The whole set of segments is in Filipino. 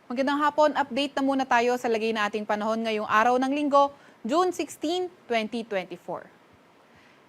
Magandang hapon, update na muna tayo sa lagay na ating panahon ngayong araw ng Linggo, June 16, 2024.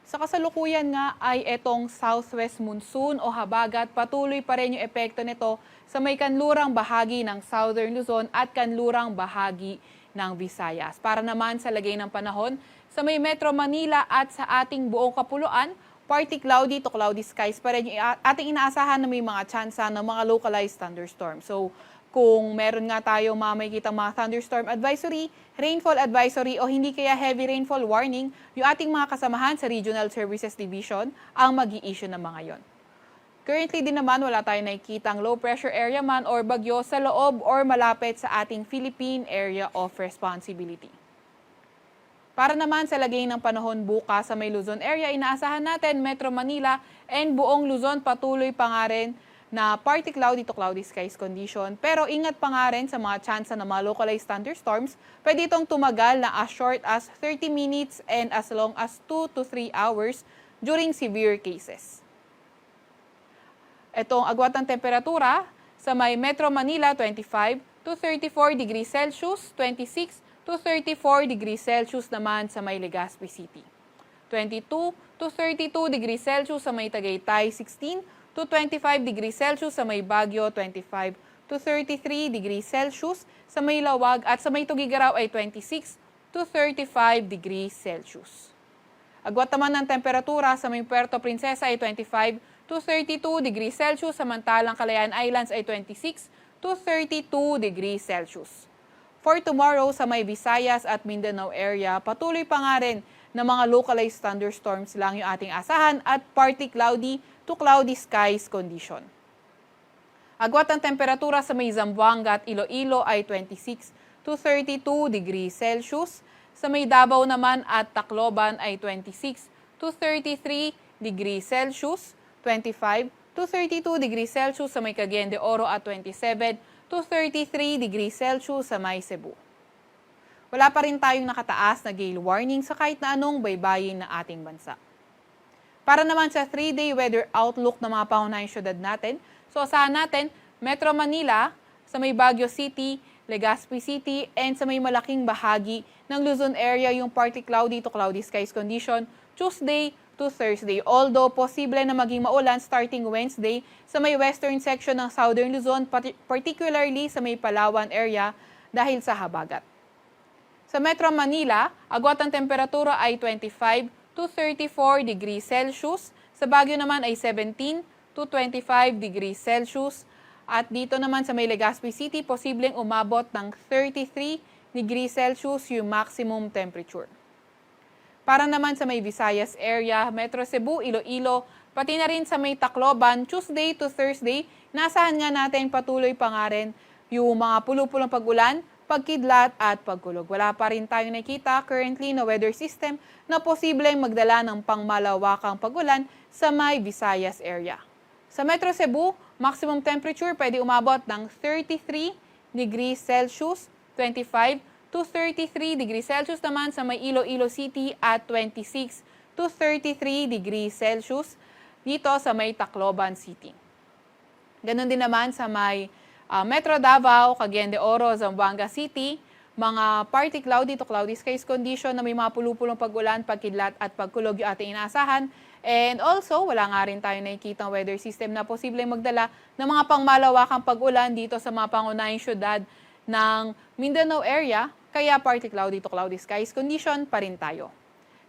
Sa kasalukuyan nga ay etong southwest monsoon o habagat, patuloy pa rin yung epekto nito sa may kanlurang bahagi ng Southern Luzon at kanlurang bahagi ng Visayas. Para naman sa lagay ng panahon sa may Metro Manila at sa ating buong kapuluan, partly cloudy to cloudy skies pa rin yung ating inaasahan na may mga tsansa ng mga localized thunderstorms. So, kung meron nga tayong makikitang mga thunderstorm advisory, rainfall advisory o hindi kaya heavy rainfall warning, yung ating mga kasamahan sa Regional Services Division ang mag-i-issue ng mga yon. Currently din naman wala tayong nakikitang low pressure area man or bagyo sa loob or malapit sa ating Philippine Area of Responsibility. Para naman sa lagay ng panahon bukas sa may Luzon area, inaasahan natin Metro Manila and buong Luzon patuloy pa nga rin na partly cloudy to cloudy skies condition. Pero ingat pa nga rin sa mga tsansa ng mga localized thunderstorms. Pwede itong tumagal na as short as 30 minutes and as long as 2 to 3 hours during severe cases. Itong agwat ng temperatura sa may Metro Manila 25 to 34 degrees Celsius, 26 to 34 degrees Celsius naman sa may Legazpi City. 22 to 32 degrees Celsius sa may Tagaytay, 16 to 25 degrees Celsius sa may Baguio, 25 to 33 degrees Celsius sa may Lawag at sa may Tugigaraw ay 26 to 35 degrees Celsius. Agwat naman ng temperatura sa may Puerto Princesa ay 25 to 32 degrees Celsius, samantalang Kalayaan Islands ay 26 to 32 degrees Celsius. For tomorrow sa may Visayas at Mindanao area, patuloy pa nga rin na mga localized thunderstorms lang yung ating asahan at partly cloudy to cloudy skies condition. Agwat ng temperatura sa may Zamboanga at Iloilo ay 26 to 32 degrees Celsius. Sa may Davao naman at Tacloban ay 26 to 33 degrees Celsius, 25 to 32 degrees Celsius sa may Cagayan de Oro at 27 to 33 degrees Celsius sa may Cebu. Wala pa rin tayong nakataas na gale warning sa kahit na anong baybayin ng ating bansa. Para naman sa 3-day weather outlook ng mga pangunahing syudad natin, so asahan natin Metro Manila, sa may Baguio City, Legazpi City, and sa may malaking bahagi ng Luzon area yung partly cloudy to cloudy skies condition Tuesday to Thursday. Although posible na maging maulan starting Wednesday sa may western section ng Southern Luzon, particularly sa may Palawan area dahil sa habagat. Sa Metro Manila, agwat ng temperatura ay 25 to 34 degrees Celsius. Sa Baguio naman ay 17 to 25 degrees Celsius. At dito naman sa may Legazpi City, posibleng umabot ng 33 degrees Celsius yung maximum temperature. Para naman sa may Visayas area, Metro Cebu, Iloilo, pati na rin sa may Tacloban, Tuesday to Thursday, nasahan nga natin patuloy pa nga rin yung mga pulupulong pag-ulan, pagkidlat at pagkulog. Wala pa rin tayong nakita currently na weather system na posibleng magdala ng pangmalawakang pag-ulan sa may Visayas area. Sa Metro Cebu, maximum temperature pwede umabot ng 33 degrees Celsius, 25 to 33 degrees Celsius naman sa may Iloilo City at 26 to 33 degrees Celsius dito sa may Tacloban City. Ganon din naman sa may Metro Davao, Cagayan de Oro, Zamboanga City, mga partly cloudy to cloudy skies condition na may mga pulupulong pag-ulan, pagkidlat at pagkulog yung ating inaasahan. And also, wala nga rin tayo nakikita weather system na posibleng magdala ng mga pangmalawakang pag-ulan dito sa mga pangunahing syudad ng Mindanao area, kaya partly cloudy to cloudy skies condition pa rin tayo.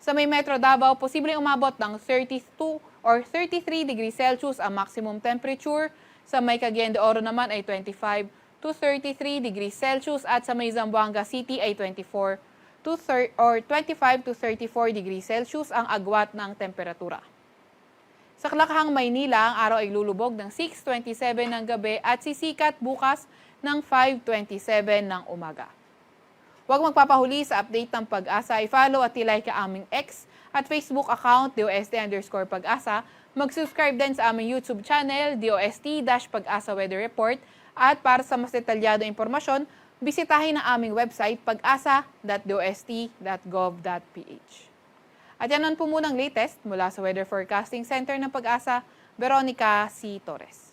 Sa may Metro Davao, posibleng umabot ng 32 or 33 degrees Celsius ang maximum temperature. Sa may Cagayan de Oro naman ay 25 to 33 degrees Celsius at sa may Zamboanga City ay 24 to 25 to 34 degrees Celsius ang agwat ng temperatura. Sa Klakahang Maynila, ang araw ay lulubog ng 6:27 ng gabi at sisikat bukas ng 5:27 ng umaga. Huwag magpapahuli sa update ng Pag-asa, i-follow at i-like ang aming X at Facebook account DOST_Pag-asa. Mag-subscribe din sa aming YouTube channel, DOST-Pag-asa Weather Report. At para sa mas detalyado impormasyon, bisitahin ang aming website pag-asa.dost.gov.ph. At yan po muna ang latest mula sa Weather Forecasting Center ng Pag-asa, Veronica C. Torres.